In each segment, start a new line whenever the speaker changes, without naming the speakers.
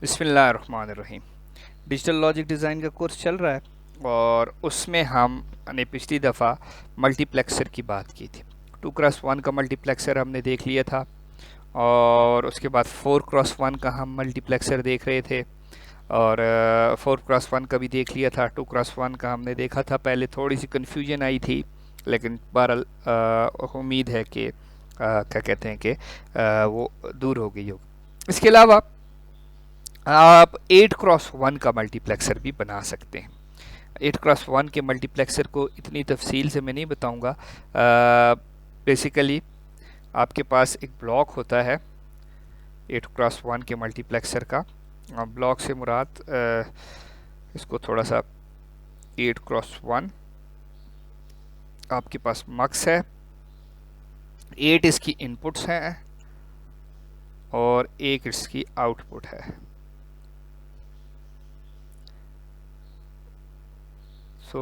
बिस्मिल्लाहिर्रहमानिर्रहीम। Digital logic design का course चल रहा है और उसमें हमने पिछली दफ़ा मल्टीप्लेक्सर की बात की थी। 2x1 का मल्टीप्लेक्सर हमने देख लिया था और उसके बाद 4x1 का हम मल्टीप्लेक्सर देख रहे थे और 4x1 का भी देख लिया था। 2x1 का हमने देखा था, पहले थोड़ी सी कन्फ्यूजन आई थी, लेकिन बहरहाल उम्मीद है कि क्या कहते हैं कि वो दूर हो गई होगी। इसके अलावा आप 8x1 का मल्टीप्लेक्सर भी बना सकते हैं। 8x1 के मल्टीप्लेक्सर को इतनी तफसील से मैं नहीं बताऊंगा। बेसिकली आपके पास एक ब्लॉक होता है 8x1 के मल्टीप्लेक्सर का। ब्लॉक से मुराद इसको थोड़ा सा 8x1 आपके पास मक्स है, 8 इसकी इनपुट्स हैं और 1 इसकी आउटपुट है। सो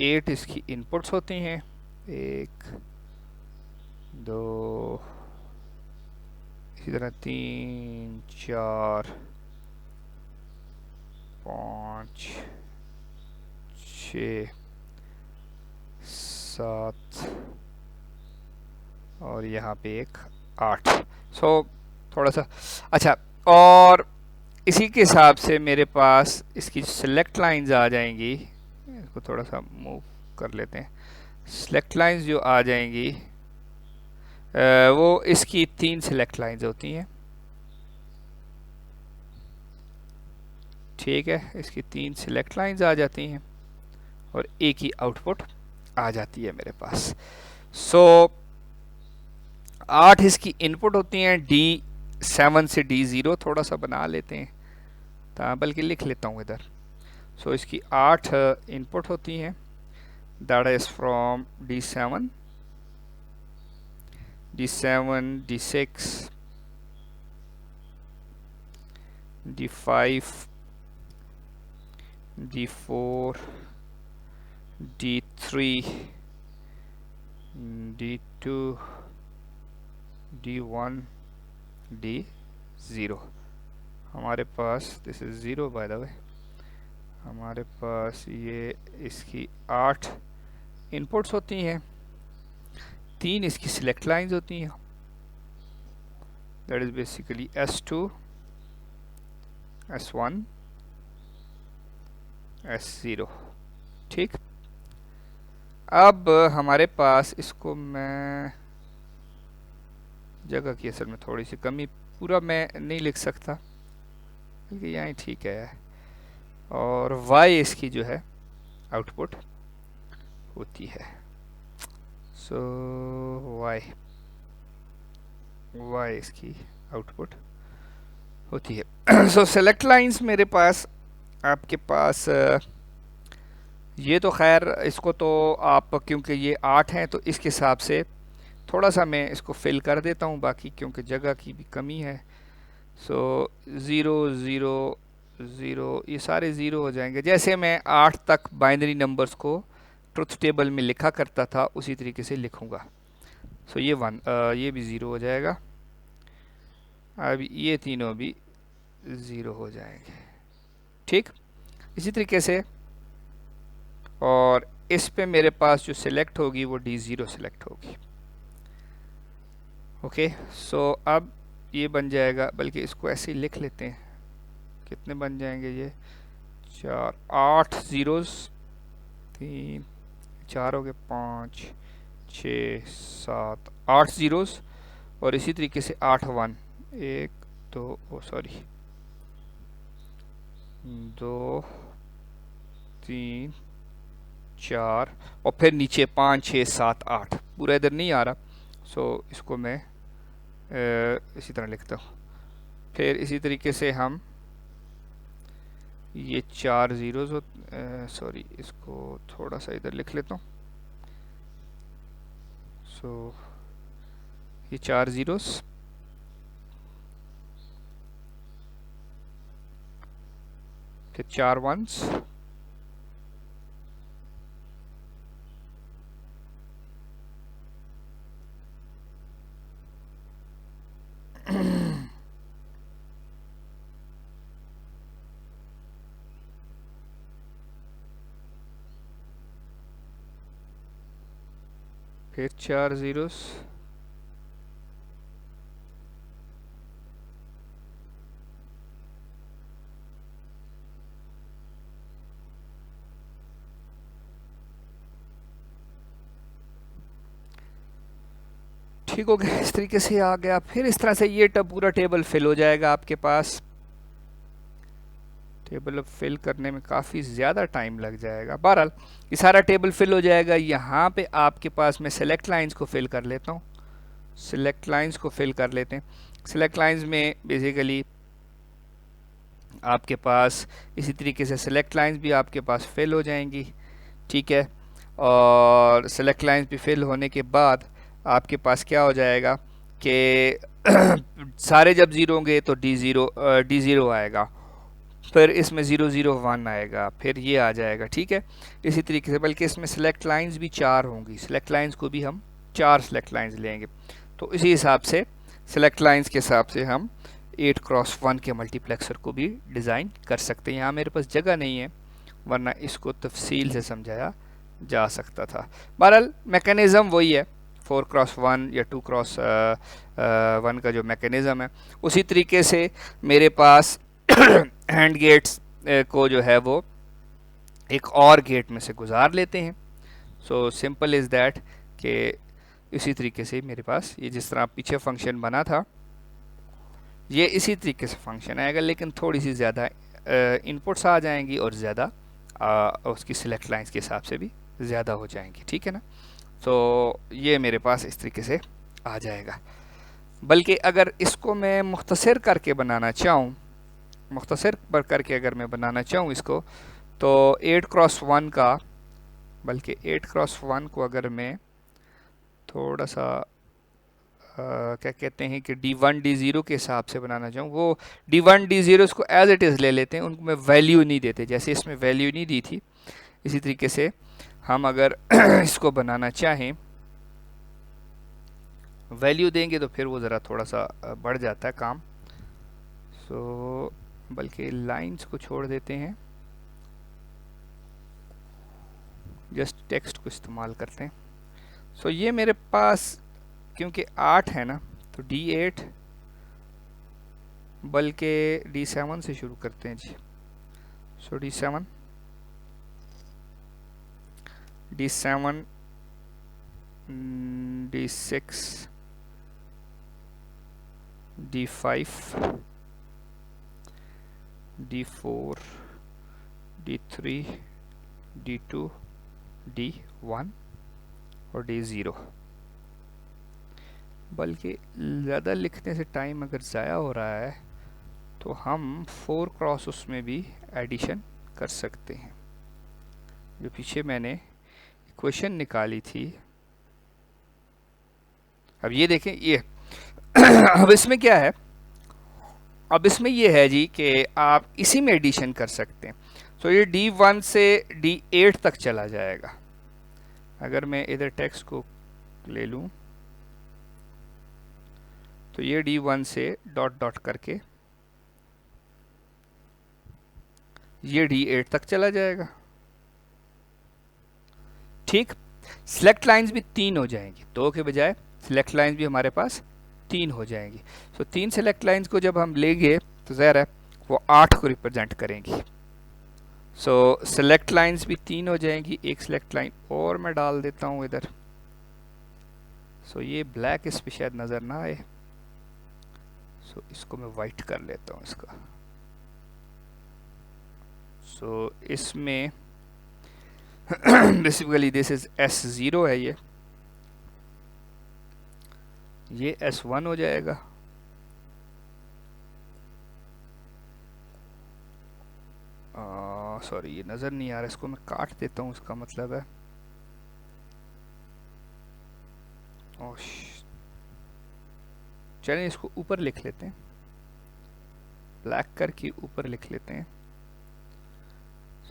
8 इसकी इनपुट्स होती हैं, 1 2 इसी तरह 3 4 5 6 7 और यहाँ पे एक 8। सो थोड़ा सा अच्छा, और इसी के हिसाब से मेरे पास इसकी सेलेक्ट लाइंस आ जाएंगी। इसको थोड़ा सा मूव कर लेते हैं। सेलेक्ट लाइंस जो आ जाएंगी वो इसकी 3 सेलेक्ट लाइंस होती हैं। ठीक है, इसकी 3 सेलेक्ट लाइंस आ जाती हैं और एक ही आउटपुट आ जाती है मेरे पास। सो 8 इसकी इनपुट होती हैं, D7 से D0 थोड़ा सा बना लेते हैं, बल्कि लिख लेता हूँ इधर। सो इसकी 8 इनपुट होती हैं, that is from D7 D6 D5 D4 D3 D2 D1 D0। हमारे पास this is 0 by the way. हमारे पास ये इसकी 8 इनपुट्स होती हैं, 3 इसकी सिलेक्ट लाइंस होती हैं, that is basically S2 S1 S0। ठीक, अब हमारे पास इसको मैं जगह की असल में थोड़ी सी कमी, पूरा मैं नहीं लिख सकता क्योंकि यहाँ ठीक है। और y इसकी जो है आउटपुट होती है। सो y इसकी आउटपुट होती है। सो सेलेक्ट लाइंस मेरे पास, आपके पास ये तो खैर इसको तो आप, क्योंकि ये 8 हैं तो इसके हिसाब से थोड़ा सा मैं इसको फिल कर देता हूँ, बाकी क्योंकि जगह की भी कमी है। सो 0 0 0 ये सारे 0 हो जाएंगे। जैसे मैं 8 तक बाइनरी नंबर्स को ट्रुथ टेबल में लिखा करता था उसी तरीके से लिखूंगा। सो ये 1, ये भी 0 हो जाएगा। अब ये तीनों भी 0 हो जाएंगे। ठीक, इसी तरीके से, और इस पे मेरे पास जो सिलेक्ट होगी वो D0 सिलेक्ट होगी। ओके, सो अब ये बन जाएगा, बल्कि इसको ऐसे ही लिख लेते हैं। कितने बन जाएंगे ये? 4 8 ज़ीरोज़, 3 4 हो गए, 5 6 7 8 ज़ीरोज़, और इसी तरीके से 8 1 1 2 सॉरी 2 3 4 और फिर नीचे 5 6 7 8, पूरा इधर नहीं आ रहा। सो इसको मैं इसी तरह लिखता हूँ। फिर इसी तरीके से हम ये 4 ज़ीरोज़ हो, सॉरी इसको थोड़ा सा इधर लिख लेता हूँ। सो ये 4 ज़ीरोज़, फिर 4 वंस, फिर 4 ज़ीरोस, ठीक हो गया। इस तरीके से आ गया। फिर इस तरह से ये पूरा टेबल फिल हो जाएगा आपके पास। टेबल अब फिल करने में काफ़ी ज़्यादा टाइम लग जाएगा। बहरहाल ये सारा टेबल फिल हो जाएगा। यहाँ पे आपके पास मैं सेलेक्ट लाइंस को फिल कर लेता हूँ। सेलेक्ट लाइंस को फिल कर लेते हैं। सेलेक्ट लाइंस में बेसिकली आपके पास इसी तरीके से सेलेक्ट लाइंस भी आपके पास फिल हो जाएंगी, ठीक है। और सेलेक्ट लाइंस भी फिल होने के बाद आपके पास क्या हो जाएगा कि सारे जब ज़ीरो होंगे तो डी ज़ीरो आएगा, फिर इसमें 001 आएगा, फिर ये आ जाएगा, ठीक है। इसी तरीके से बल्कि इसमें सेलेक्ट लाइंस भी 4 होंगी। सेलेक्ट लाइंस को भी हम 4 सेलेक्ट लाइंस लेंगे। तो इसी हिसाब से सेलेक्ट लाइंस के हिसाब से हम 8x1 के मल्टीप्लेक्सर को भी डिज़ाइन कर सकते हैं। यहाँ मेरे पास जगह नहीं है, वरना इसको तफसील से समझाया जा सकता था। बहरहाल मैकेनिज़्म वही है, 4x1 या 2x1 का जो मैकेनिज़्म है उसी तरीके से मेरे पास हैंड गेट्स को जो है वो एक और गेट में से गुजार लेते हैं। सो सिंपल इज़ दैट कि इसी तरीके से मेरे पास ये जिस तरह पीछे फंक्शन बना था ये इसी तरीके से फंक्शन आएगा, लेकिन थोड़ी सी ज़्यादा इनपुट्स आ जाएंगी और ज़्यादा उसकी सिलेक्ट लाइंस के हिसाब से भी ज़्यादा हो जाएंगी, ठीक है ना। तो ये मेरे पास इस तरीके से आ जाएगा। बल्कि अगर इसको मैं मुख्तसर करके बनाना चाहूँ, मुख्तसर करके अगर मैं बनाना चाहूँ इसको, तो 8x1 का, बल्कि 8x1 को अगर मैं थोड़ा सा क्या कहते हैं कि D1 D0 के हिसाब से बनाना चाहूँ, वो D1 D0 इसको एज इट इज़ ले लेते हैं, उनको मैं वैल्यू नहीं देते। जैसे इसमें वैल्यू नहीं दी थी, इसी तरीके से हम अगर इसको बनाना चाहें वैल्यू देंगे तो फिर वो ज़रा थोड़ा सा बढ़ जाता है काम। सो बल्कि लाइंस को छोड़ देते हैं, जस्ट टेक्स्ट को इस्तेमाल करते हैं। सो ये मेरे पास क्योंकि 8 है ना, तो D8 बल्कि D7 से शुरू करते हैं जी। सो D7 D7 D6 D5 D4 D3 D2 D1 और D0। बल्कि ज़्यादा लिखने से टाइम अगर ज़ाया हो रहा है तो हम 4x उसमें भी एडिशन कर सकते हैं। जो पीछे मैंने इक्वेशन निकाली थी, अब ये देखें ये अब इसमें क्या है, अब इसमें ये है जी कि आप इसी में एडिशन कर सकते हैं। सो ये D1 से D8 तक चला जाएगा। अगर मैं इधर टेक्स्ट को ले लूँ तो ये D1 से डॉट डॉट करके ये D8 तक चला जाएगा, ठीक। सिलेक्ट लाइंस भी 3 हो जाएंगी, 2 के बजाय सिलेक्ट लाइंस भी हमारे पास 3 हो जाएंगी। सो 3 सिलेक्ट लाइंस को जब हम लेंगे तो ज़ाहिर है वो 8 को रिप्रेजेंट करेंगी। सो सिलेक्ट लाइंस भी 3 हो जाएंगी। एक सिलेक्ट लाइन और मैं डाल देता हूँ इधर। सो ये ब्लैक इस पे शायद नज़र ना आए, सो इसको मैं वाइट कर लेता हूँ इसका। सो इसमें बेसिकली दिस इज S0 है, ये S1 हो जाएगा। सॉरी ये नज़र नहीं आ रहा, इसको मैं काट देता हूँ, इसका मतलब है चलिए इसको ऊपर लिख लेते हैं, ब्लैक करके ऊपर लिख लेते हैं।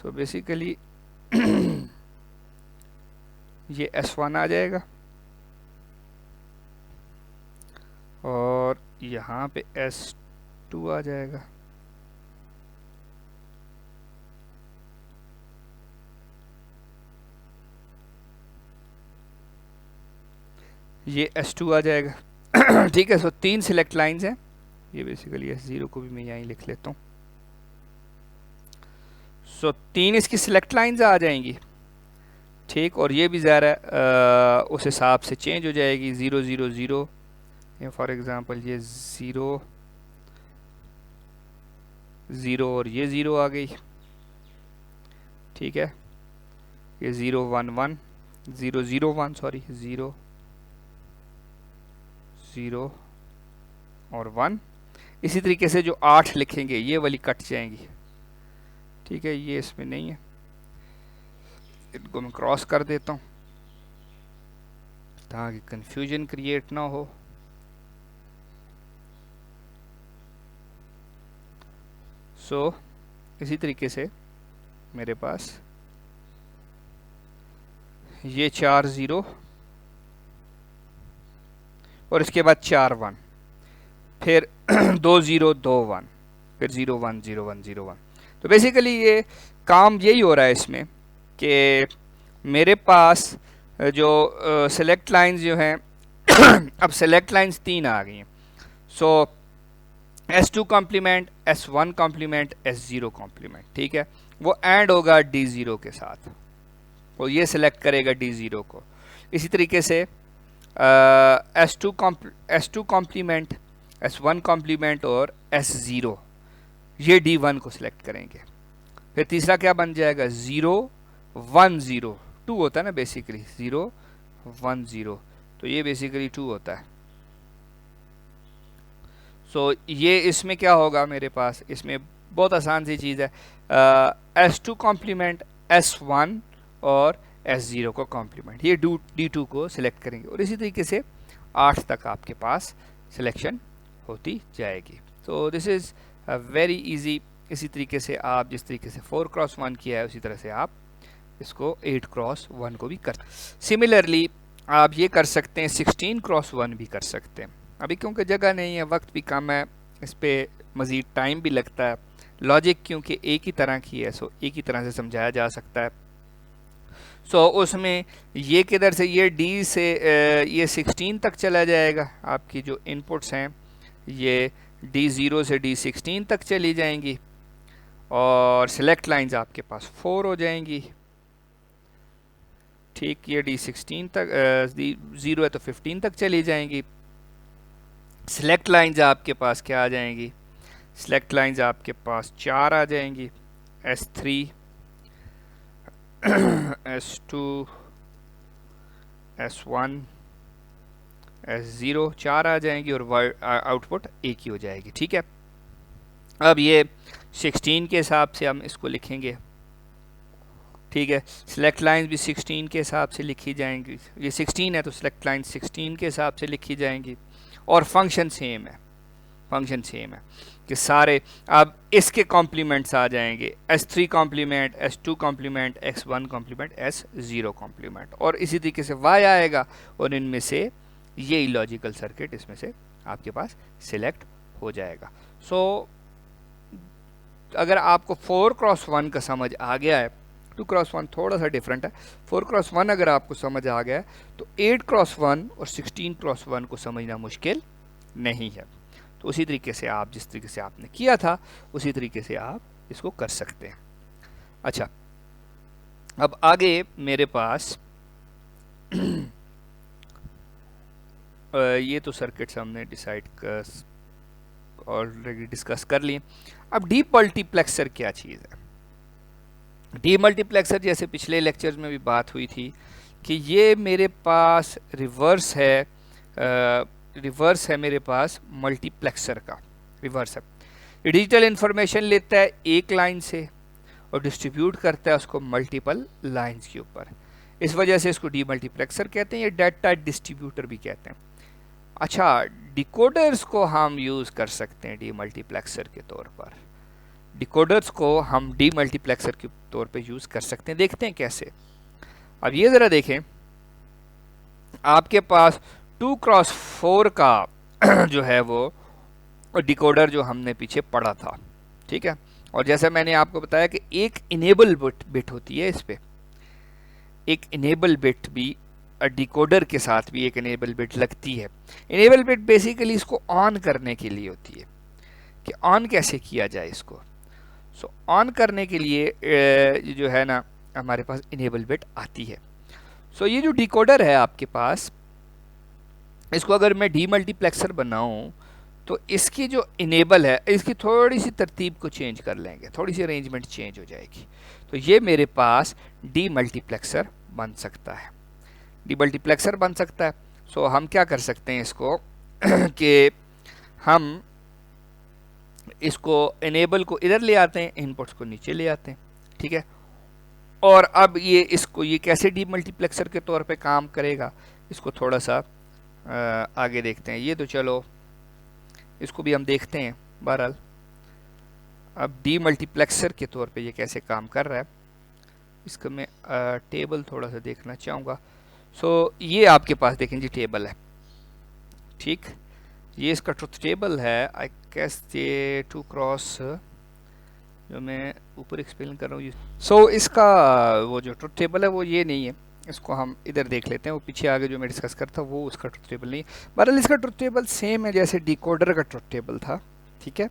सो बेसिकली ये S1 आ जाएगा और यहाँ पे S2 आ जाएगा। ये S2 आ जाएगा। ठीक है, सो 3 सिलेक्ट लाइंस हैं। ये बेसिकली S0 को भी मैं यहीं लिख लेता हूँ। सो 3 इसकी सिलेक्ट लाइंस आ जाएंगी। ठीक, और ये भी ज़रा उस हिसाब से चेंज हो जाएगी। 0 0 0, या फॉर एग्ज़ाम्पल ये 0 0 और ये 0 आ गई। ठीक है, ये 0 1 1 0 0 1 सॉरी 0 0 और 1। इसी तरीके से जो 8 लिखेंगे ये वाली कट जाएंगी। ठीक है, ये इसमें नहीं है, इनको मैं क्रॉस कर देता हूँ ताकि कंफ्यूजन क्रिएट ना हो। सो इसी तरीके से मेरे पास ये 4 0 और इसके बाद 4 1, फिर 2 0 2 1, फिर 0 1 0 1 0 1। तो बेसिकली ये काम यही हो रहा है इसमें कि मेरे पास जो सेलेक्ट लाइंस जो हैं अब सेलेक्ट लाइंस 3 आ गई हैं। So S2 complement, S1 complement, S0 complement. ठीक है, वो एंड होगा D0 के साथ, और ये सिलेक्ट करेगा D0 को। इसी तरीके से S2 कॉम्प्लीमेंट, S1 कॉम्प्लीमेंट और S0 ये D1 को सिलेक्ट करेंगे। फिर तीसरा क्या बन जाएगा, 0 1 0 2 होता है ना बेसिकली, 0 1 0, तो ये बेसिकली 2 होता है। सो ये इसमें क्या होगा मेरे पास, इसमें बहुत आसान सी चीज़ है, S2 कॉम्प्लीमेंट, S1 और S0 को कॉम्प्लीमेंट, ये D2 को सिलेक्ट करेंगे, और इसी तरीके से 8 तक आपके पास सिलेक्शन होती जाएगी। So this is very easy. इसी तरीके से आप जिस तरीके से 4x1 किया है उसी तरह से आप इसको 8x1 को भी कर। सिमिलरली आप ये कर सकते हैं, 16x1 भी कर सकते हैं। अभी क्योंकि जगह नहीं है, वक्त भी कम है, इस पर मज़ीद टाइम भी लगता है। लॉजिक क्योंकि एक ही तरह की है, सो एक ही तरह से समझाया जा सकता है। सो उसमें ये किधर से, ये D से ये 16 तक चला जाएगा। आपकी जो इनपुट्स हैं ये D0 से D16 तक चली जाएंगी, और सिलेक्ट लाइंस आपके पास 4 हो जाएंगी। ठीक, ये D16 तक, D0 है तो 15 तक चली जाएंगी। सिलेक्ट लाइंस आपके पास क्या आ जाएंगी, सिलेक्ट लाइंस आपके पास 4 आ जाएंगी, S3 S2 S1 S0 4 आ जाएंगी, और आउटपुट एक ही हो जाएगी। ठीक है, अब ये 16 के हिसाब से हम इसको लिखेंगे। ठीक है, सिलेक्ट लाइंस भी 16 के हिसाब से लिखी जाएंगी। ये 16 है तो सिलेक्ट लाइन 16 के हिसाब से लिखी जाएंगी, और फंक्शन सेम है, फंक्शन सेम है कि सारे अब इसके कॉम्प्लीमेंट्स आ जाएंगे, S3 complement, S2 complement, X1 complement, S0 complement, और इसी तरीके से Y आएगा, और इनमें से ये लॉजिकल सर्किट इसमें से आपके पास सिलेक्ट हो जाएगा। सो अगर आपको 4x1 का समझ आ गया है, 2x1 थोड़ा सा डिफरेंट है, 4x1 अगर आपको समझ आ गया है तो 8x1 और 16x1 को समझना मुश्किल नहीं है। तो उसी तरीके से आप जिस तरीके से आपने किया था उसी तरीके से आप इसको कर सकते हैं। अच्छा, अब आगे मेरे पास ये तो सर्किट्स हमने डिसाइड ऑलरेडी डिस्कस कर लिए। अब डी मल्टीप्लेक्सर क्या चीज़ है? डी मल्टीप्लेक्सर जैसे पिछले लेक्चर्स में भी बात हुई थी कि ये मेरे पास रिवर्स है मेरे पास मल्टीप्लेक्सर का रिवर्स है। ये डिजिटल इन्फॉर्मेशन लेता है एक लाइन से और डिस्ट्रीब्यूट करता है उसको मल्टीपल लाइंस के ऊपर। इस वजह से इसको डी मल्टीप्लेक्सर कहते हैं, या डाटा डिस्ट्रीब्यूटर भी कहते हैं। अच्छा, डिकोडर्स को हम यूज़ कर सकते हैं डी मल्टीप्लेक्सर के तौर पर। डिकोडर्स को हम डी मल्टीप्लेक्सर के तौर पे यूज़ कर सकते हैं। देखते हैं कैसे। अब ये ज़रा देखें, आपके पास 2x4 का जो है वो डिकोडर जो हमने पीछे पढ़ा था, ठीक है, और जैसा मैंने आपको बताया कि एक इनेबल बिट होती है, इस पे एक इनेबल बिट भी डिकोडर के साथ भी एक इनेबल बिट लगती है। इनेबल बिट बेसिकली इसको ऑन करने के लिए होती है कि ऑन कैसे किया जाए इसको। सो ऑन करने के लिए जो है ना हमारे पास इनेबल बिट आती है। सो ये जो डिकोडर है आपके पास, इसको अगर मैं डी मल्टीप्लेक्सर बनाऊं तो इसकी जो इनेबल है इसकी थोड़ी सी तरतीब को चेंज कर लेंगे, थोड़ी सी अरेंजमेंट चेंज हो जाएगी, तो ये मेरे पास डी मल्टीप्लेक्सर बन सकता है, डी मल्टीप्लेक्सर बन सकता है। सो हम क्या कर सकते हैं इसको कि हम इसको इनेबल को इधर ले आते हैं, इनपुट्स को नीचे ले आते हैं, ठीक है। और अब ये कैसे डी मल्टीप्लेक्सर के तौर पे काम करेगा, इसको थोड़ा सा आगे देखते हैं। ये तो चलो इसको भी हम देखते हैं। बहरहाल अब डी मल्टीप्लेक्सर के तौर पे ये कैसे काम कर रहा है, इसका मैं टेबल थोड़ा सा देखना चाहूँगा। सो ये आपके पास देखें जी टेबल है, ठीक, ये इसका ट्रुथ टेबल है। आई गेस ये 2 क्रॉस जो मैं ऊपर एक्सप्लेन कर रहा हूँ। सो इसका वो जो ट्रुथ टेबल है वो ये नहीं है, इसको हम इधर देख लेते हैं। वो पीछे आगे जो मैं डिस्कस करता वो उसका ट्रुथ टेबल नहीं है। बहरहाल इसका ट्रुथ टेबल सेम है जैसे डिकोडर का ट्रुथ टेबल था, ठीक है।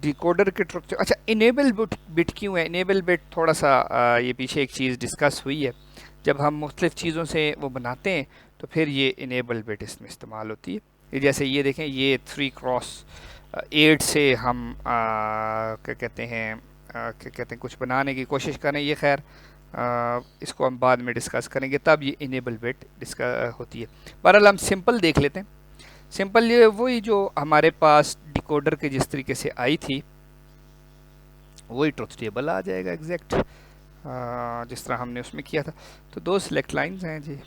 डिकोडर के ट्रुथ, अच्छा इनेबल बिट क्यों है? इनेबल बिट थोड़ा सा ये पीछे एक चीज़ डिस्कस हुई है, जब हम मुख्तलिफ़ चीज़ों से वो बनाते हैं तो फिर ये इनेबल बिट इसमें इस्तेमाल होती है। ये जैसे ये देखें, ये 3 क्रॉस 8 से हम क्या कहते हैं कुछ बनाने की कोशिश करें। ये खैर इसको हम बाद में डिस्कस करेंगे, तब ये इनेबल बिट डिस्कस होती है। बहरहाल हम सिंपल देख लेते हैं। सिंपल ये वही जो हमारे पास डिकोडर के जिस तरीके से आई थी वही ट्रुथ टेबल आ जाएगा एग्जैक्ट जिस तरह हमने उसमें किया था। तो 2 सिलेक्ट लाइंस हैं जी,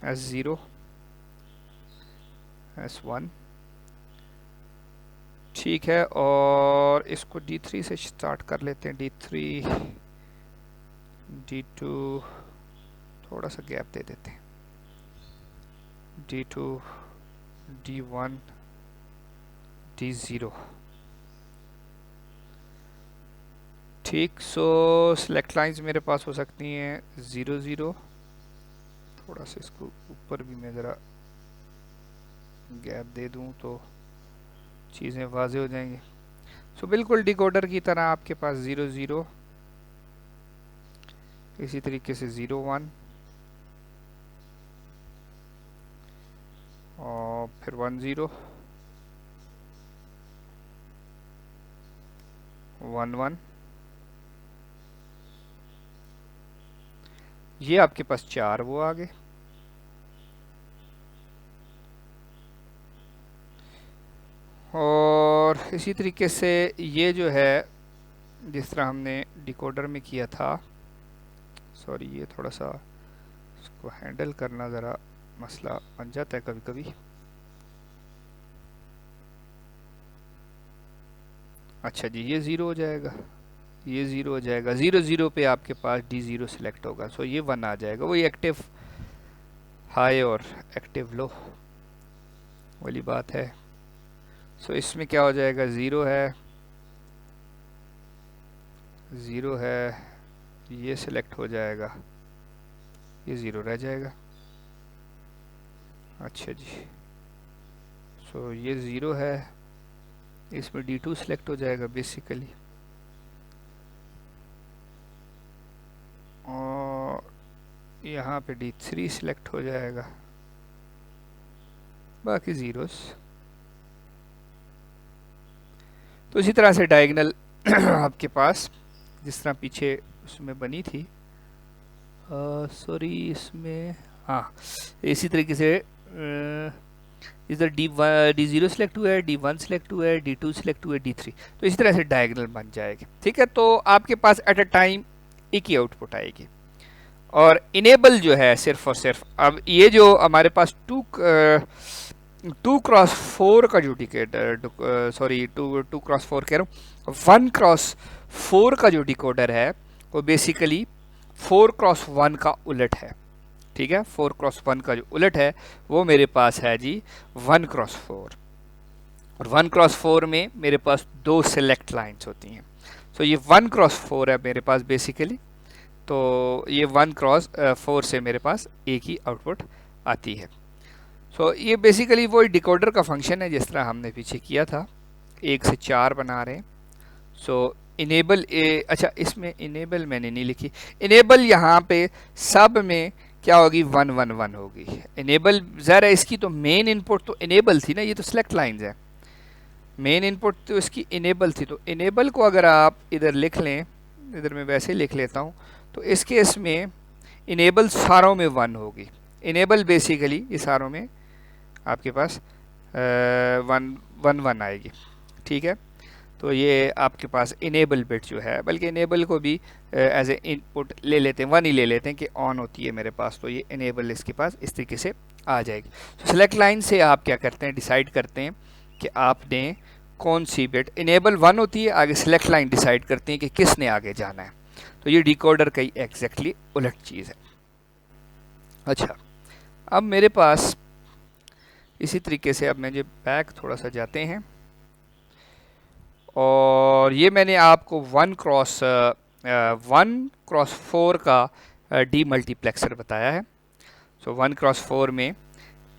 S0 S1, ठीक है। और इसको D3 से स्टार्ट कर लेते हैं, D3 D2 थोड़ा सा गैप दे देते हैं, D2 D1 D0, ठीक। सो सिलेक्ट लाइंस मेरे पास हो सकती हैं 0 0, थोड़ा सा इसको ऊपर भी मैं ज़रा गैप दे दूं तो चीज़ें वाज़े हो जाएंगी। सो बिल्कुल डिकोडर की तरह आपके पास 0 0, इसी तरीके से 0 1 और फिर 1 0 1 1, ये आपके पास 4 वो आ गए। और इसी तरीके से ये जो है जिस तरह हमने डिकोडर में किया था, सॉरी ये थोड़ा सा इसको हैंडल करना ज़रा मसला बन जाता है कभी कभी। अच्छा जी, ये 0 हो जाएगा, ये 0 हो जाएगा, 0 0 पे आपके पास D0 सिलेक्ट होगा। सो ये 1 आ जाएगा, वही एक्टिव हाई और एक्टिव लो वाली बात है। सो इसमें क्या हो जाएगा, 0 है 0 है, ये सिलेक्ट हो जाएगा, ये 0 रह जाएगा। अच्छा जी, सो ये 0 है, इसमें D2 सिलेक्ट हो जाएगा बेसिकली, और यहाँ पे D3 सिलेक्ट हो जाएगा, बाकी ज़ीरोस। तो इसी तरह से डायगोनल आपके पास जिस तरह पीछे उसमें बनी थी, सॉरी इसमें हाँ इसी तरीके से इधर D0 सिलेक्ट हुआ है, D1 सिलेक्ट हुआ है, D2 सिलेक्ट हुआ है, D3, तो इसी तरह से डायगोनल बन जाएगी, ठीक है। तो आपके पास एट अ टाइम एक ही आउटपुट आएगी। और इनेबल जो है सिर्फ और सिर्फ, अब ये जो हमारे पास 2 क्रॉस 4 का जो डिकोडर, सॉरी 2 क्रॉस 4 कह रहा हूँ, 1 क्रॉस 4 का जो डिकोडर है वो बेसिकली 4 क्रॉस 1 का उलट है, ठीक है। 4 क्रॉस 1 का जो उलट है वो मेरे पास है जी 1 क्रॉस 4, और 1 क्रॉस 4 में मेरे पास 2 सिलेक्ट लाइंस होती हैं। सो ये 1 क्रॉस 4 है मेरे पास बेसिकली, तो ये 1x4 से मेरे पास एक ही आउटपुट आती है। सो ये बेसिकली वही डिकोडर का फंक्शन है जिस तरह हमने पीछे किया था, 1 से 4 बना रहे हैं। सो इनेबल अच्छा इसमें इनेबल मैंने नहीं लिखी, इनेबल यहाँ पे सब में क्या होगी 111 होगी। इनेबल ज़रा इसकी तो मेन इनपुट तो इनेबल थी ना, ये तो सिलेक्ट लाइंस है, मेन इनपुट तो इसकी इनेबल थी। तो इनेबल को अगर आप इधर लिख लें, इधर मैं वैसे ही लिख लेता हूँ, तो इस केस में इनेबल सारों में 1 होगी। इनेबल बेसिकली ये सारों में आपके पास 1 आएगी, ठीक है। तो ये आपके पास इनेबल बिट जो है, बल्कि इनेबल को भी एज ए इनपुट ले लेते हैं, 1 ही ले लेते हैं कि ऑन होती है मेरे पास, तो ये इनेबल इसके पास इस तरीके से आ जाएगी। तो सिलेक्ट लाइन से आप क्या करते हैं, डिसाइड करते हैं कि आपने कौन सी बिट, इनेबल 1 होती है, आगे सिलेक्ट लाइन डिसाइड करती है कि किसने आगे जाना है। तो ये डिकोडर का ही एग्जैक्टली उलट चीज़ है। अच्छा, अब मेरे पास इसी तरीके से, अब मुझे बैक थोड़ा सा जाते हैं, और ये मैंने आपको 1x4 का डी मल्टीप्लेक्सर बताया है। सो 1x4 में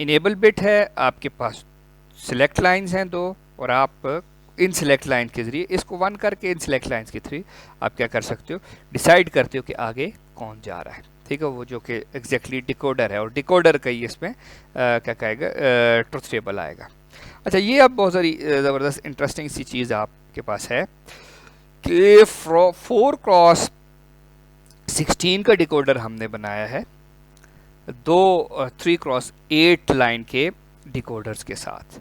इनेबल बिट है, आपके पास सिलेक्ट लाइंस हैं 2, और आप इन सिलेक्ट लाइन के ज़रिए इसको 1 करके इन सिलेक्ट लाइंस के थ्रू आप क्या कर सकते हो, डिसाइड करते हो कि आगे कौन जा रहा है, ठीक है। वो जो कि एग्जैक्टली डिकोडर है, और डिकोडर का ही इसमें क्या कहेगा ट्रुथ टेबल आएगा। अच्छा, ये अब बहुत सारी ज़बरदस्त इंटरेस्टिंग सी चीज़ आपके पास है कि 4x16 का डिकोडर हमने बनाया है 3x8 लाइन के डिकोडर्स के साथ।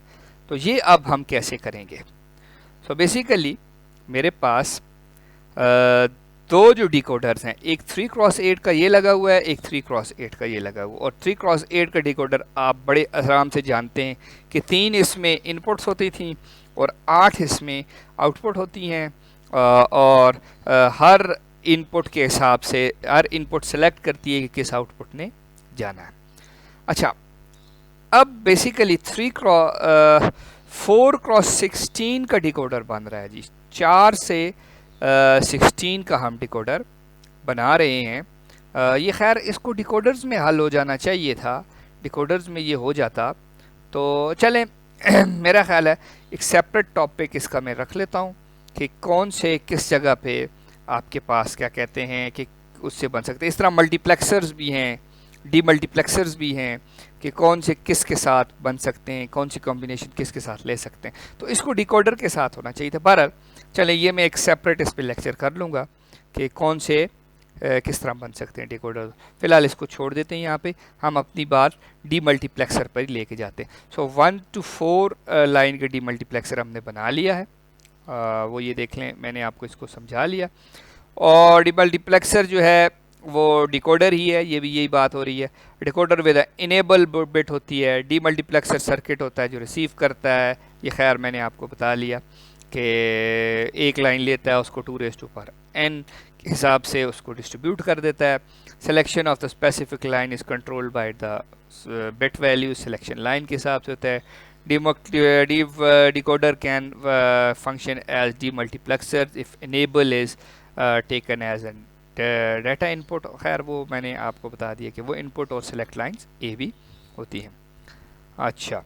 तो ये अब हम कैसे करेंगे? सो बेसिकली मेरे पास दो जो डिकोडर्स हैं, एक 3x8 का ये लगा हुआ है, एक 3x8 का ये लगा हुआ है। और 3x8 का डिकोडर आप बड़े आराम से जानते हैं कि 3 इसमें इनपुट्स होती थी और 8 इसमें आउटपुट होती हैं, और हर इनपुट के हिसाब से हर इनपुट सेलेक्ट करती है कि किस आउटपुट ने जाना है। अच्छा, अब बेसिकली 4x16 का डिकोडर बन रहा है जी, 4 से 16 का हम डिकोडर बना रहे हैं। ये खैर इसको डिकोडर्स में हल हो जाना चाहिए था, डिकोडर्स में ये हो जाता तो चलें मेरा ख्याल है एक सेपरेट टॉपिक इसका मैं रख लेता हूँ कि कौन से किस जगह पे आपके पास क्या कहते हैं कि उससे बन सकते हैं। इस तरह मल्टीप्लेक्सर्स भी हैं, डी मल्टीप्लेक्सर्स भी हैं कि कौन से किस के साथ बन सकते हैं, कौन सी कॉम्बिनेशन किस के साथ ले सकते हैं। तो इसको डिकोडर के साथ होना चाहिए था। बहरहाल चलें, ये मैं एक सेपरेट इस पर लेक्चर कर लूँगा कि कौन से किस तरह बन सकते हैं डिकोडर। फ़िलहाल इसको छोड़ देते हैं, यहाँ पे हम अपनी बात डी मल्टीप्लेक्सर पर ही लेके जाते हैं। सो 1 to 4 लाइन के डी मल्टीप्लेक्सर हमने बना लिया है, वो ये देख लें, मैंने आपको इसको समझा लिया। और डी मल्टीप्लेक्सर जो है वो डिकोडर ही है, ये भी यही बात हो रही है। डिकोडर विद इनेबल बिट होती है, डी मल्टीप्लेक्सर सर्किट होता है जो रिसीव करता है। ये खैर मैंने आपको बता लिया कि एक लाइन लेता है, उसको 2n के हिसाब से उसको डिस्ट्रीब्यूट कर देता है। Selection of the specific line is controlled by the bit value, selection line के हिसाब से होता है। Decoder can function as demultiplexer if enable is taken as an data input. खैर वो मैंने आपको बता दिया कि वो इनपुट और सिलेक्ट लाइंस ए भी होती हैं। अच्छा,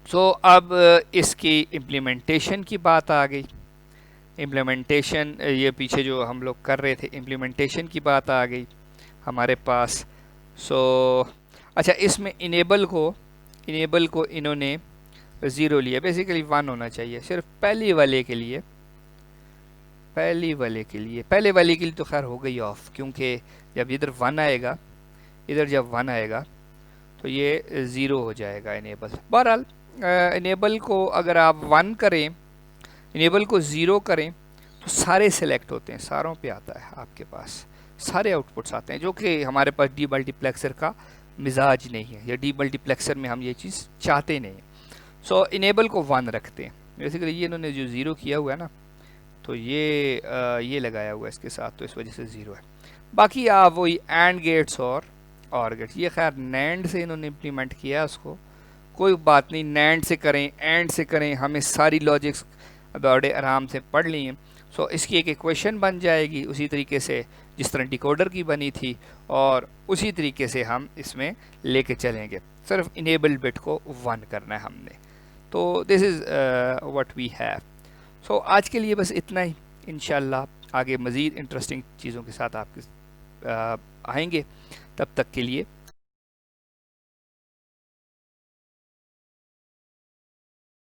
सो अब इसकी इम्प्लीमेंटेशन की बात आ गई। इम्प्लीमेंटेशन ये पीछे जो हम लोग कर रहे थे, इम्प्लीमेंटेशन की बात आ गई हमारे पास। सो अच्छा, इसमें इनेबल को इन्होंने 0 लिया, बेसिकली 1 होना चाहिए सिर्फ पहले वाले के लिए। पहले वाले के लिए तो खैर हो गई ऑफ, क्योंकि जब इधर 1 आएगा, इधर जब 1 आएगा तो ये 0 हो जाएगा इनेबल। बहरहाल इनेबल को अगर आप 1 करें, इनेबल को 0 करें तो सारे सिलेक्ट होते हैं, सारों पे आता है आपके पास, सारे आउटपुट्स आते हैं, जो कि हमारे पास डी मल्टीप्लेक्सर का मिजाज नहीं है, या डी मल्टीप्लेक्सर में हम ये चीज़ चाहते नहीं हैं। सो इनेबल को 1 रखते हैं। बेसिकली ये इन्होंने जो 0 किया हुआ है ना, तो ये लगाया हुआ है इसके साथ, तो इस वजह से 0 है। बाकी आप वही एंड गेट्स और गेट्स, ये खैर नैंड से इन्होंने इम्प्लीमेंट किया उसको, कोई बात नहीं, नैंड से करें एंड से करें, हमें सारी लॉजिक्स बड़े आराम से पढ़ लिए। सो इसकी एक इक्वेशन बन जाएगी उसी तरीके से जिस तरह डिकोडर की बनी थी, और उसी तरीके से हम इसमें लेके चलेंगे। सिर्फ इनेबल बिट को 1 करना है हमने। तो this is what we have. So आज के लिए बस इतना ही। इंशाल्लाह आगे मज़ीद इंटरेस्टिंग चीज़ों के साथ आपके आएंगे। तब तक के लिए